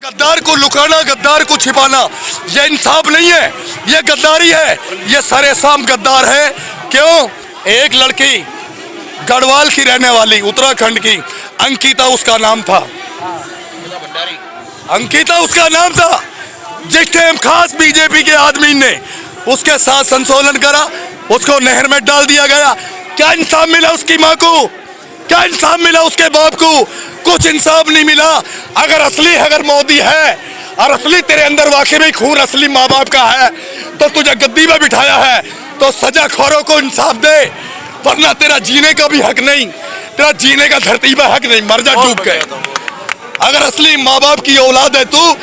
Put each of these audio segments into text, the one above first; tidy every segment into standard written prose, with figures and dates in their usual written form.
गद्दार को लुकाना, गद्दार को छिपाना, ये इंसाफ नहीं है, ये गद्दारी है, ये सरेआम गद्दार है। क्यों? एक लड़की गढ़वाल की रहने वाली, उत्तराखंड की, अंकिता उसका नाम था, अंकिता उसका नाम था, जिस टाइम खास बीजेपी के आदमी ने उसके साथ संशोधन करा, उसको नहर में डाल दिया गया। क्या इंसाफ मिला उसकी माँ को? क्या इंसाफ मिला उसके बाप को? कुछ इंसाफ नहीं मिला। अगर मोदी है और असली तेरे अंदर वाकई में खून असली माँ बाप का है तो तुझे गद्दी में बिठाया है तो सजाखोरों को इंसाफ दे, वरना तेरा जीने का भी हक नहीं, तेरा जीने का धरती में हक नहीं, मर जा डूब के। अगर असली माँ बाप की औलाद है तू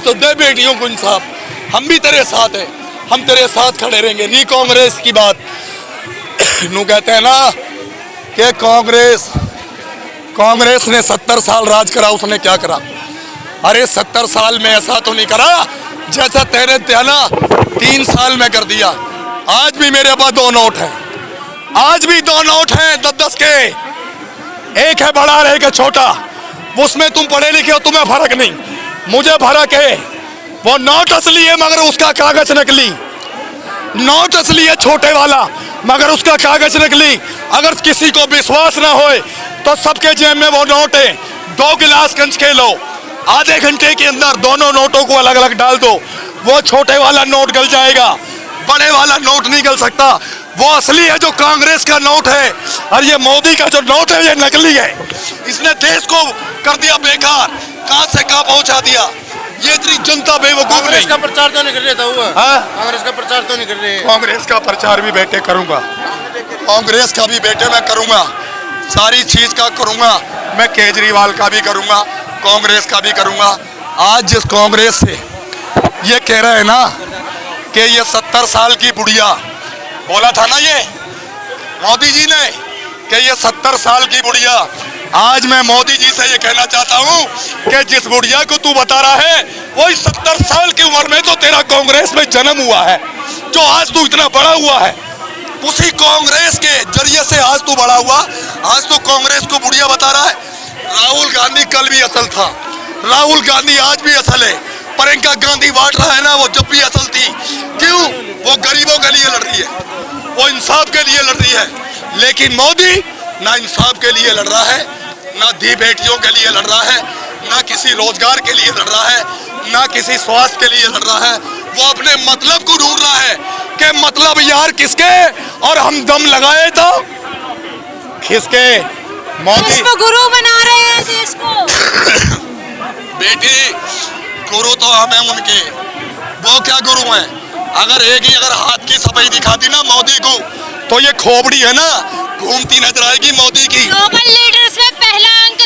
तो दे बेटियों को इंसाफ। हम भी तेरे साथ हैं, हम तेरे साथ खड़े रहेंगे। री कांग्रेस की बात नू कहते हैं ना कि कांग्रेस ने 70 साल राज करा, उसने क्या करा? अरे 70 साल में ऐसा तो नहीं करा जैसा तेरे ना 3 साल में कर दिया। आज भी मेरे पास 2 नोट हैं, आज भी 2 नोट हैं 10-10 के, एक है बड़ा और एक है छोटा। उसमें तुम पढ़े लिखे हो, तुम्हें फर्क नहीं, मुझे फर्क है। वो नोट असली है मगर उसका कागज नकली, नोट असली है छोटे वाला मगर उसका कागज नकली। अगर किसी को विश्वास ना होए तो सबके जेब में वो नोट है, 2 गिलास गंज के लो, आधे घंटे के अंदर दोनों नोटों को अलग अलग डाल दो, वो छोटे वाला नोट गल जाएगा, बड़े वाला नोट नहीं गल सकता। वो असली है जो कांग्रेस का नोट है, और ये मोदी का जो नोट है ये नकली है। इसने देश को कर दिया बेकार, कहां से कहां पहुंचा दिया। ये इतनी जनता बेवकूफ नहीं। कांग्रेस का प्रचार तो नहीं कर रहा था हुआ? कांग्रेस का प्रचार तो नहीं कर रहे। कांग्रेस का प्रचार भी बेटे करूंगा, कांग्रेस का भी बेटे मैं करूंगा, सारी चीज का करूंगा मैं, केजरीवाल का भी करूंगा, कांग्रेस का भी करूंगा। आज जिस कांग्रेस से ये कह रहे हैं ना कि ये 70 साल की बुढ़िया, बोला था ना ये मोदी जी ने कि ये 70 साल की बुढ़िया, आज मैं मोदी जी से ये कहना चाहता हूँ कि जिस बुढ़िया को तू बता रहा है वही 70 साल की उम्र में तो तेरा कांग्रेस में जन्म हुआ है, जो आज तू इतना बड़ा हुआ है, उसी कांग्रेस के जरिए से आज तू बड़ा हुआ। आज तो कांग्रेस को बुढ़िया बता रहा है। राहुल गांधी कल भी असल था, राहुल गांधी आज भी असल है, प्रियंका गांधी बांट रहा है ना, वो जब भी असल थी। क्यों? वो गरीबों के लिए लड़ रही है, वो इंसाफ के लिए लड़ रही है। लेकिन मोदी ना इंसाफ के लिए लड़ रहा है, ना धी बेटियों के लिए लड़ रहा है, ना किसी रोजगार के लिए लड़ रहा है, ना किसी स्वास्थ्य के लिए लड़ रहा है। वो अपने मतलब को ढूंढ रहा है कि मतलब यार किसके, और हम दम लगाए तो किसके। मोदी देश को गुरु बना रहे हैं देश को। बेटी गुरु तो हम हैं उनके, वो क्या गुरु हैं? अगर हाथ की सफाई दिखाती ना मोदी को तो ये खोपड़ी है ना घूमती नजर आएगी मोदी की। ग्लोबल लीडर्स में पहला अंक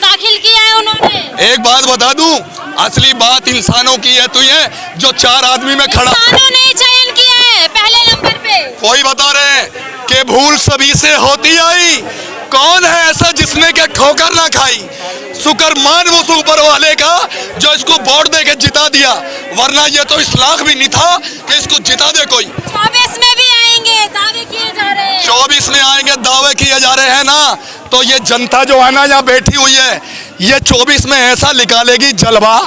दाखिल किया है उन्होंने। एक बात बता दूं, असली बात इंसानों की है, तो ये जो 4 आदमी में खड़ा, इंसानों ने चयन किया है पहले नंबर पे। कोई बता रहे हैं कि भूल सभी से होती आई, कौन है ऐसा जिसने के ठोकर ना खाई? शुक्र मान उस ऊपर वाले का जो इसको वोट दे के जिता दिया, वरना ये तो इस लाख भी नहीं था कि इसको जिता दे कोई। 24 में भी आएंगे, दावे किए जा रहे हैं। 24 में आएंगे, दावे किए जा रहे हैं ना, तो ये जनता जो है ना यहाँ बैठी हुई है, ये 24 में ऐसा निकालेगी जलवा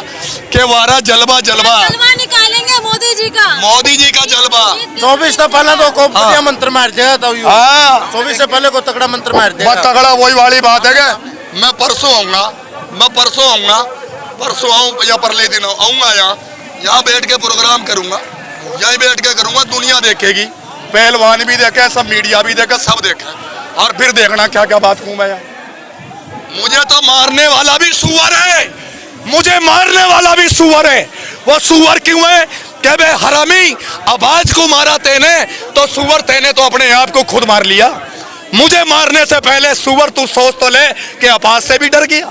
के वारा जलवा जलवा निकालेंगे मोदी जी का, मोदी जी का जलवा। 24 से पहले तो को बढ़िया मंत्र मार दिया था। 24 से पहले को तगड़ा मंत्र मार दिया। तगड़ा वही वाली बात है कि मैं परसों आऊंगा, परसों आऊँ या परले दिन आऊंगा, यहाँ बैठ के प्रोग्राम करूंगा, यहीं बैठ के करूंगा, दुनिया देखेगी, पहलवान भी देखे, सब मीडिया भी देखे, सब देखे, और फिर देखना क्या क्या बात कहूँ मैं। मुझे तो मारने वाला भी सुअर है, मुझे मारने वाला भी सुअर है। वो सुअर क्यों है? क्या बे हरामी, आवाज को मारा तेने तो सुअर तेने तो अपने आप को खुद मार लिया। मुझे मारने से पहले सुअर तू सोच तो ले कि आवाज से भी डर गया।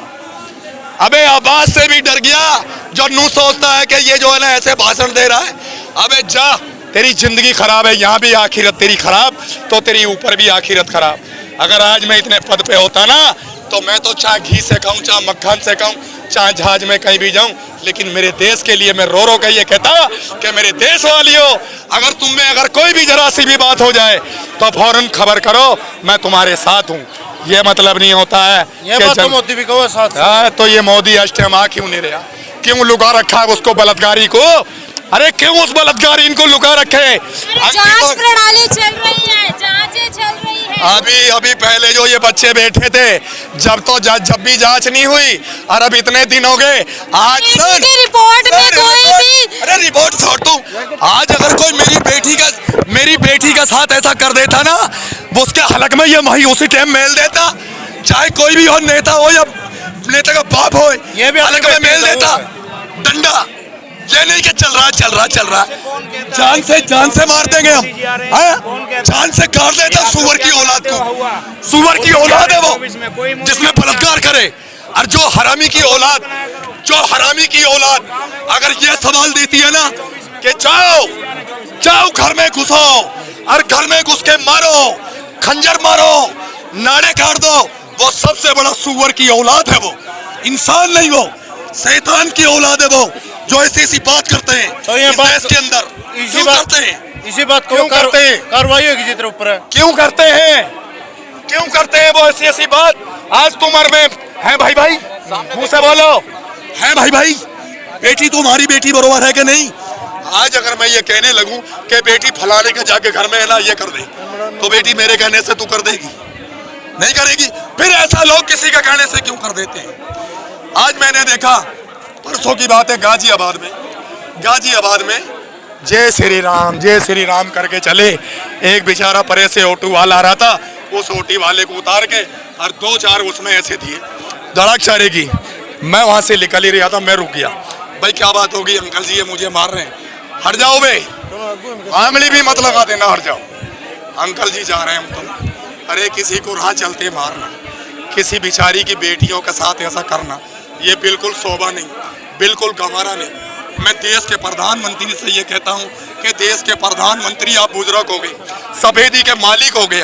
अबे आवाज से भी डर गया जो नू सोचता है कि ये जो है ना ऐसे भाषण दे रहा है। अबे जा, तेरी जिंदगी खराब है, यहाँ भी आखिरत तेरी खराब तो तेरी ऊपर भी आखिरत खराब। अगर आज मैं इतने पद पे होता ना तो मैं तो चाहे घी से खाऊं, चाहे मक्खन से खाऊं, चाहे जहाज में कहीं भी जाऊं, लेकिन मेरे देश के लिए मैं रो रो के ये कहता कि मेरे देश वालियों, अगर तुम में अगर कोई भी जरा सी भी बात हो जाए तो फौरन खबर करो, मैं तुम्हारे साथ हूं। ये मतलब नहीं होता है ये कि बात तो मोदी भी कहो साथ। हाँ, तो ये मोदी अष्टमा क्यों नहीं रहा? क्यों लुका रखा है उसको बलात्कारी को? अरे क्यों उस बलात्कारी इनको लुका रखे? जांच प्रणाली चल रही है, जांचें चल रही है। अभी पहले जो ये बच्चे बैठे थे, जब भी जांच नहीं हुई, और अब इतने दिन हो गए। आज सर रिपोर्ट में कोई भी, अरे रिपोर्ट छोड़ तू, आज अगर कोई मेरी बेटी का साथ ऐसा कर देता ना, वो उसके हलक में ये वही उसी टाइम मेल देता, चाहे कोई भी हो, नेता हो या नेता का बाप हो, ये भी हलक में मेल देता डंडा। ये नहीं कि चल रहा जान से मार देंगे हम, जान से काट देता सुअर की औलाद को। सुअर की औलाद है वो जिसमें बलात्कार करे। और जो हरामी की औलाद अगर ये सवाल देती है ना कि जाओ घर में घुसो और घर में घुस के मारो, खंजर मारो, नाड़े काट दो, वो सबसे बड़ा सुअर की औलाद है। वो इंसान नहीं, वो शैतान की औलाद है। वो जो ऐसी बात करते हैं तो ये इस देश के अंदर क्यों करते हैं? इसी बात को क्यों करते हैं? कार्रवाई होगी जितने ऊपर है। क्यों करते हैं वो ऐसी बात? आज तुम में है भाई मुंह से बोलो, है भाई बेटी तुम्हारी बेटी बरोबर है कि नहीं? आज अगर मैं ये कहने लगूं कि बेटी फलाने के जाके घर में है ना ये कर दे, तो बेटी मेरे कहने से तू कर देगी? नहीं करेगी। फिर ऐसा लोग किसी के कहने से क्यों कर देते हैं? आज मैंने देखा, परसों की बात है, गाजियाबाद में जय श्री राम करके चले। एक बेचारा परे से ऑटो वाला आ रहा था, उस ऑटो वाले को उतार के और 2-4 उसमें ऐसे दिए धड़क चारे की। मैं वहां से निकल ही रहा था, मैं रुक गया। भाई क्या बात होगी? अंकल जी ये मुझे मार रहे हैं, हट जाओ बे, आंगली भी मत लगा देना, हट जाओ। अंकल जी जा रहे हैं हम तुम। अरे किसी को राह चलते मारना, किसी बिचारी की बेटियों के साथ ऐसा करना, ये बिल्कुल शोभा नहीं, बिल्कुल गंवारा नहीं। मैं देश के प्रधानमंत्री से ये कहता हूँ कि देश के प्रधानमंत्री आप बुजुर्ग हो गए, सफेदी के मालिक हो गए,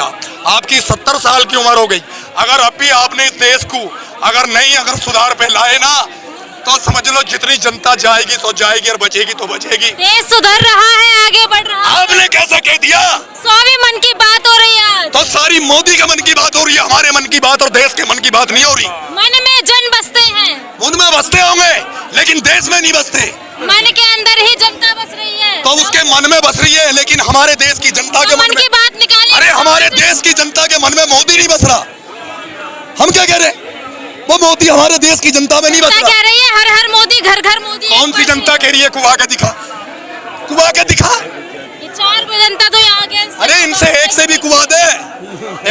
आपकी 70 साल की उम्र हो गई। अगर अब भी आपने इस देश को अगर सुधार पे लाए ना, तो समझ लो जितनी जनता जाएगी तो जाएगी और बचेगी तो बचेगी। देश सुधर रहा है, आगे बढ़ रहा है। आपने कैसा कह दिया? 100वें मन की बात हो रही है। तो सारी मोदी के मन की बात हो रही है, हमारे मन की बात और देश के मन की बात नहीं हो रही। मन में जन बसते हैं, उनमें बसते होंगे लेकिन देश में नहीं बसते। मन के अंदर ही जनता बस रही है, तो उसके मन में बस रही है, लेकिन हमारे देश की जनता के मन की बात निकालिए। अरे हमारे देश की जनता के मन में मोदी नहीं बस रहा। हम क्या कह रहे? वो मोदी हमारे देश की जनता में नहीं बस रहा। कह रही है हर हर मोदी, घर घर मोदी। कौन सी जनता कह रही है? कुआ के दिखा, कुआ के दिखा। ये 4 जनता तो यहाँ के। अरे इनसे एक से भी कुआ दे,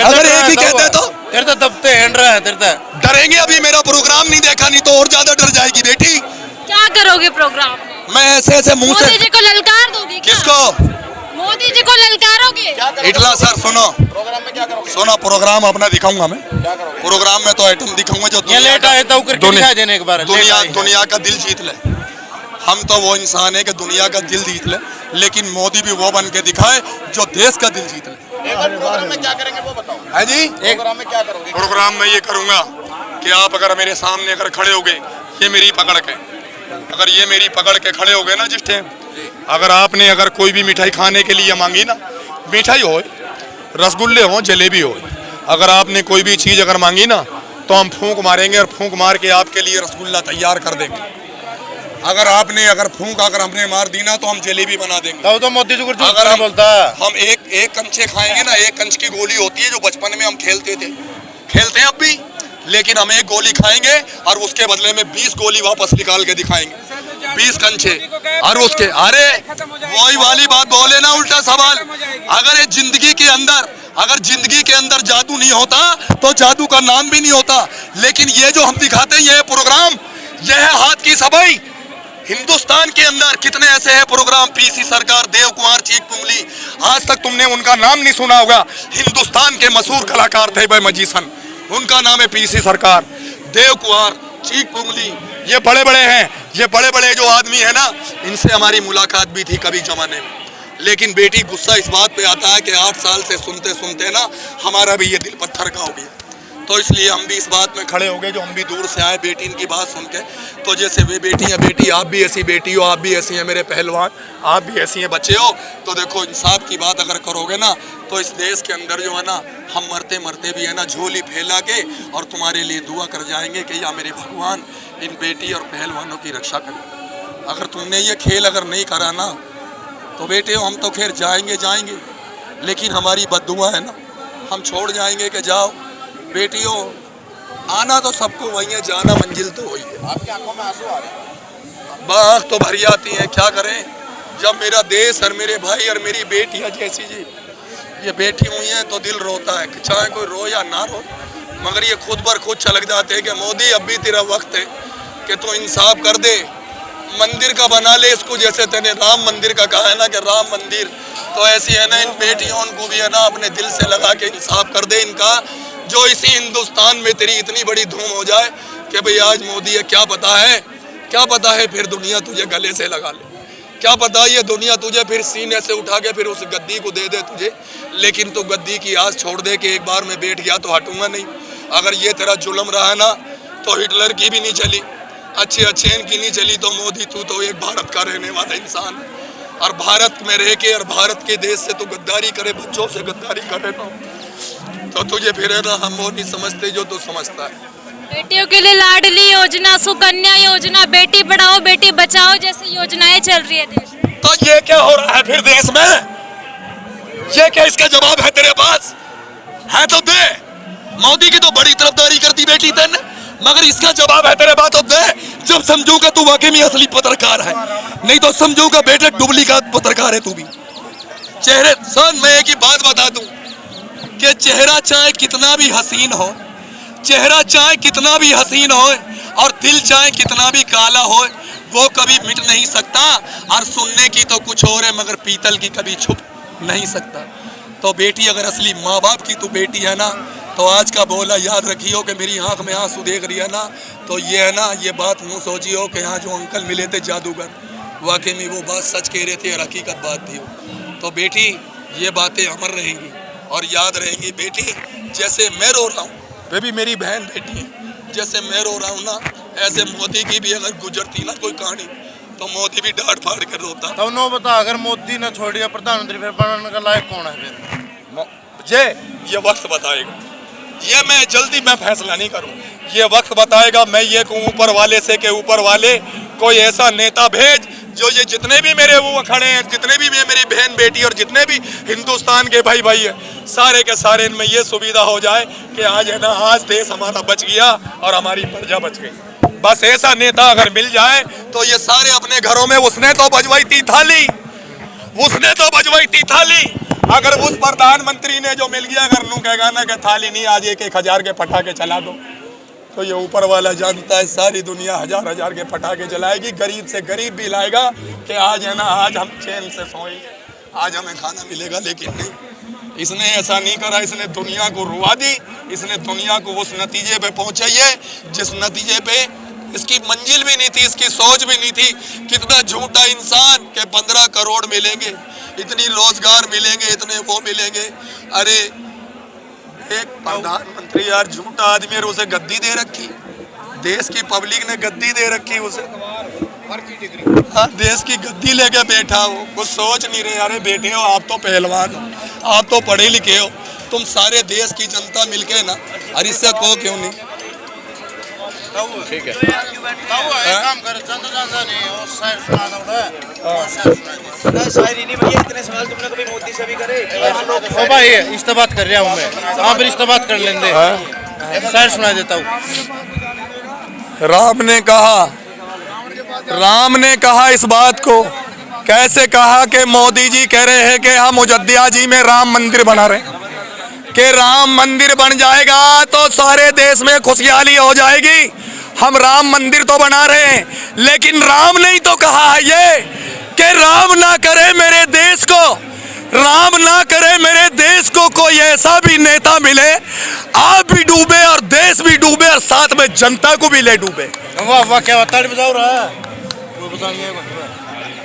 अगर एक ही कहते तो तेरे दबते हैंड रहा है, तेरे डरेंगे। अभी मेरा प्रोग्राम नहीं देखा, नहीं तो और ज्यादा डर जाएगी बेटी। क्या करोगे प्रोग्राम में? मैं ऐसे मुंह से मोदी जी को ललकार दोगे क्या? किसको? मोदी जी को ललकारोगे? इटला सर सुनो, प्रोग्राम में क्या करोगे? सुनो, प्रोग्राम अपना दिखाऊंगा मैं। प्रोग्राम में तो आइटम दिखाऊंगा जो दुनिया का दिल जीत ले। हम तो वो इंसान है कि दुनिया का दिल जीत ले, लेकिन मोदी भी वो बन के दिखाए जो देश का दिल जीत ले। प्रोग्राम में क्या करेंगे वो बताओ। है जी, प्रोग्राम में क्या करोगे? प्रोग्राम में ये करूंगा कि आप अगर मेरे सामने अगर खड़े हो गए, ये मेरी पकड़ के, अगर ये मेरी पकड़ के खड़े हो गए ना जिस टाइम, अगर आपने अगर कोई भी मिठाई खाने के लिए मांगी ना, मिठाई हो, रसगुल्ले हो, जलेबी हो, अगर आपने कोई भी चीज़ अगर मांगी ना, तो हम फूंक मारेंगे और फूंक मार के आपके लिए रसगुल्ला तैयार कर देंगे। अगर आपने फूंक हमने मार दी ना, तो हम जलेबी बना देंगे। तो मोदी जी को अगर बोलता हम एक कंचे खाएंगे ना, एक कंच की गोली होती है जो बचपन में हम खेलते हैं अब भी, लेकिन हम एक गोली खाएंगे और उसके बदले में 20 गोली वापस निकाल के दिखाएंगे, 20 कंचे। और उसके अरे वही वाली बात बोले ना, उल्टा सवाल। अगर ये जिंदगी के अंदर जादू नहीं होता तो जादू का नाम भी नहीं होता। लेकिन ये जो हम दिखाते हैं, ये प्रोग्राम, ये है हाथ की सफाई। हिंदुस्तान के अंदर कितने ऐसे हैं प्रोग्राम, पीसी सरकार, देव कुमार, चीख पुंगली, आज तक तुमने उनका नाम नहीं सुना होगा। हिंदुस्तान के मशहूर कलाकार थे भाई मजीसन, उनका नाम है पीसी सरकार, देव कुमार, चीख पुंगली। ये बड़े बड़े हैं, ये बड़े बड़े जो आदमी है ना, इनसे हमारी मुलाकात भी थी कभी जमाने में। लेकिन बेटी गुस्सा इस बात पे आता है कि 8 साल से सुनते सुनते ना हमारा भी ये दिल पत्थर का हो गया। तो इसलिए हम भी इस बात में खड़े हो गए, जो हम भी दूर से आए बेटी इनकी बात सुन के। तो जैसे वे बेटी हैं, बेटी आप भी ऐसी बेटी हो, आप भी ऐसी हैं मेरे पहलवान, आप भी ऐसी हैं बच्चे हो। तो देखो इंसाफ की बात अगर करोगे ना, तो इस देश के अंदर जो है ना, हम मरते मरते भी है ना झोली फैला के और तुम्हारे लिए दुआ कर जाएंगे कि या मेरे भगवान इन बेटी और पहलवानों की रक्षा करें। अगर तुमने ये खेल अगर नहीं करा ना, तो बेटे हम तो खैर जाएंगे, लेकिन हमारी बद्दुआ है ना, हम छोड़ जाएंगे कि जाओ बेटियों, आना तो सबको वही है, जाना मंजिल तो वही है। आपकी आंखों में आंसू आ रहे हैं? बात तो भरी आती है, क्या करें, जब मेरा देश और मेरे भाई और मेरी बेटियां जैसी जी ये बैठी हुई हैं तो दिल रोता है, चाहे कोई रो या ना रो, मगर ये खुद बर खुद छलक जाते हैं कि मोदी अब भी तेरा वक्त है कि तू इंसाफ कर दे, मंदिर का बना ले इसको, जैसे तेने राम मंदिर का कहा है ना कि राम मंदिर, तो ऐसी है ना इन बेटियों को भी है ना अपने दिल से लगा के इंसाफ कर दे इनका, जो इसी हिंदुस्तान में तेरी इतनी बड़ी धूम हो जाए कि भाई आज मोदी है, क्या पता है फिर दुनिया तुझे गले से लगा ले, क्या पता ये दुनिया तुझे फिर सीने से उठा के फिर उस गद्दी को दे दे तुझे, लेकिन तू गद्दी की आस छोड़ दे कि एक बार मैं बैठ गया तो हटूंगा नहीं। अगर ये तेरा जुल्म रहा ना, तो हिटलर की भी नहीं चली, अच्छे इनकी नहीं चली, तो मोदी तू तो एक भारत का रहने वाला इंसान है, और भारत में रह के और भारत के देश से तू गद्दारी करे, बच्चों से गद्दारी करे, तो तुझे फिर है ना हम वो नहीं समझते जो तू समझता है। बेटियों के लिए लाडली योजना, सुकन्या योजना, बेटी पढ़ाओ बेटी बचाओ जैसी योजनाएं चल रही है देश में। तो ये क्या हो रहा है फिर देश में, ये क्या इसका जवाब है तेरे पास है तो दे। मोदी की तो बड़ी तरफदारी करती बेटी तेने, मगर इसका जवाब है तेरे पास तो दे। जब समझूंगा तू वाकई में असली पत्रकार है, नहीं तो समझूंगा बेटे डुप्लीकेट पत्रकार है तू भी। चेहरे सुन, मैं एक ही बात बता दूं कि चेहरा चाहे कितना भी हसीन हो, चेहरा चाहे कितना भी हसीन हो और दिल चाहे कितना भी काला हो, वो कभी मिट नहीं सकता। और सुनने की तो कुछ और है, मगर पीतल की कभी छुप नहीं सकता। तो बेटी अगर असली माँ बाप की तू बेटी है ना, तो आज का बोला याद रखियो कि मेरी आंख में आंसू देख रही है ना, तो ये है ना, ये बात यूँ सोचियो कि यहाँ जो अंकल मिले थे जादूगर, वाकई में वो बात सच कह रहे थे और हकीकत बात थी। तो बेटी ये बातें अमर रहेंगी और याद रहेंगी। बेटी जैसे मैं रो रहा हूँ, वे भी मेरी बहन बेटी है, जैसे मैं रो रहा हूँ ना, ऐसे मोदी की भी अगर गुजरती ना कोई कहानी, तो मोदी भी डांट फाड़ कर रोता। तो नो बता, अगर मोदी ने छोड़ दिया प्रधानमंत्री, फिर बनने का लायक कौन है फिर? ये वक्त बताएगा, ये मैं जल्दी मैं फैसला नहीं करूं, ये वक्त बताएगा। मैं ये कहूँ ऊपर वाले से के ऊपर वाले कोई ऐसा नेता भेज जो ये जितने भी मेरे वो खड़े हैं, जितने भी मेरी बहन बेटी और जितने भी हिंदुस्तान के भाई भाई हैं, सारे के सारे इनमें ये सुविधा हो जाए कि आज है ना, आज देश हमारा बच गया और हमारी प्रजा बच गई। बस ऐसा नेता अगर मिल जाए तो ये सारे अपने घरों में, उसने तो बजवाई थी थाली, उसने तो बजवाई थी थाली। अगर उस प्रधानमंत्री ने जो मिल गया, अगर नू कहेगा ना कि थाली नहीं, आज 1,000 के पटाखे चला दो, तो ये ऊपर वाला जानता है सारी दुनिया 1,000 के पटाखे जलाएगी, गरीब से गरीब भी लाएगा कि आज है ना, आज हम चैन से सोएंगे, आज हमें खाना मिलेगा। लेकिन नहीं, इसने ऐसा नहीं करा, इसने दुनिया को रुआ दी, इसने दुनिया को उस नतीजे पे पहुंचाई है जिस नतीजे पे इसकी मंजिल भी नहीं थी, इसकी सोच भी नहीं थी। कितना झूठा इंसान के 15 करोड़ मिलेंगे, इतनी रोजगार मिलेंगे, इतने वो मिलेंगे। अरे एक प्रधानमंत्री यार झूठा आदमी है, उसे गद्दी दे रखी, देश की पब्लिक ने गद्दी दे रखी उसे, हाँ देश की गद्दी लेके बैठा हो, कुछ सोच नहीं रहे। अरे बेटे हो, आप तो पहलवान हो, आप तो पढ़े लिखे हो, तुम सारे देश की जनता मिलके ना, और इससे कहो क्यों नहीं, ठीक है काम कर, चंद नहीं और शायर सुना दो शायरी नहीं भैया, इतने सवाल तुमने कभी मोदी से भी करे? ओ भाई इस्तेबात कर रहा हूँ मैं, हाँ फिर इस्तेबात कर लेंगे, शायर सुना देता हूँ। राम ने कहा इस बात को, कैसे कहा कि मोदी जी कह रहे हैं कि हम अयोध्या जी में राम मंदिर बना रहे हैं, कि राम मंदिर बन जाएगा तो सारे देश में खुशहाली हो जाएगी। हम राम मंदिर तो बना रहे हैं, लेकिन राम ने ही तो कहा है ये कि राम ना करे मेरे देश को, राम ना करे मेरे देश को कोई ऐसा भी नेता मिले, आप भी डूबे और देश भी डूबे और साथ में जनता को भी ले डूबे। वाह वाह, क्या बताड़ी बजाओ रहा है वो, बताइए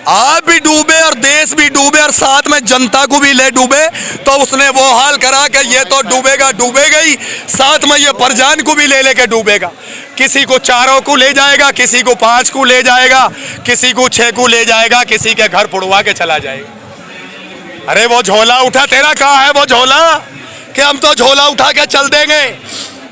आप भी डूबे और देश भी डूबे और साथ में जनता को भी ले डूबे, तो उसने वो हाल करा कि ये तो डूबेगा डूबेगा ही, साथ में ये परजान को भी ले लेके डूबेगा। किसी को 4 को ले जाएगा, किसी को 5 को ले जाएगा, किसी को 6 को ले जाएगा, किसी के घर पुड़वा के चला जाएगा। अरे वो झोला उठा, तेरा कहाँ है वो झोला कि हम तो झोला उठा के चल देंगे?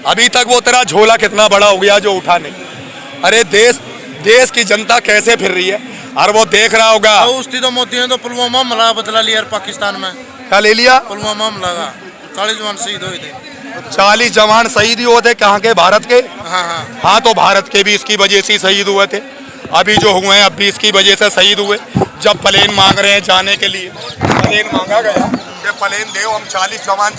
अभी तक वो तेरा झोला कितना बड़ा हो गया जो उठा नहीं। अरे देश की जनता कैसे फिर रही है, और वो देख रहा होगा। उस तो मोदी ने तो पुलवामा हमला बदला लिया पाकिस्तान में। क्या ले लिया? पुलवामा हमला का 40 जवान शहीद हुए थे। 40 जवान शहीद हुए थे, कहाँ के? भारत के। हाँ हाँ हाँ, तो भारत के भी इसकी वजह से शहीद हुए थे। अभी जो हुए हैं अब भी इसकी वजह से शहीद हुए। जब प्लेन मांग रहे हैं जाने के लिए, प्लेन मांगा गया कि प्लेन दे, हम 40 जवान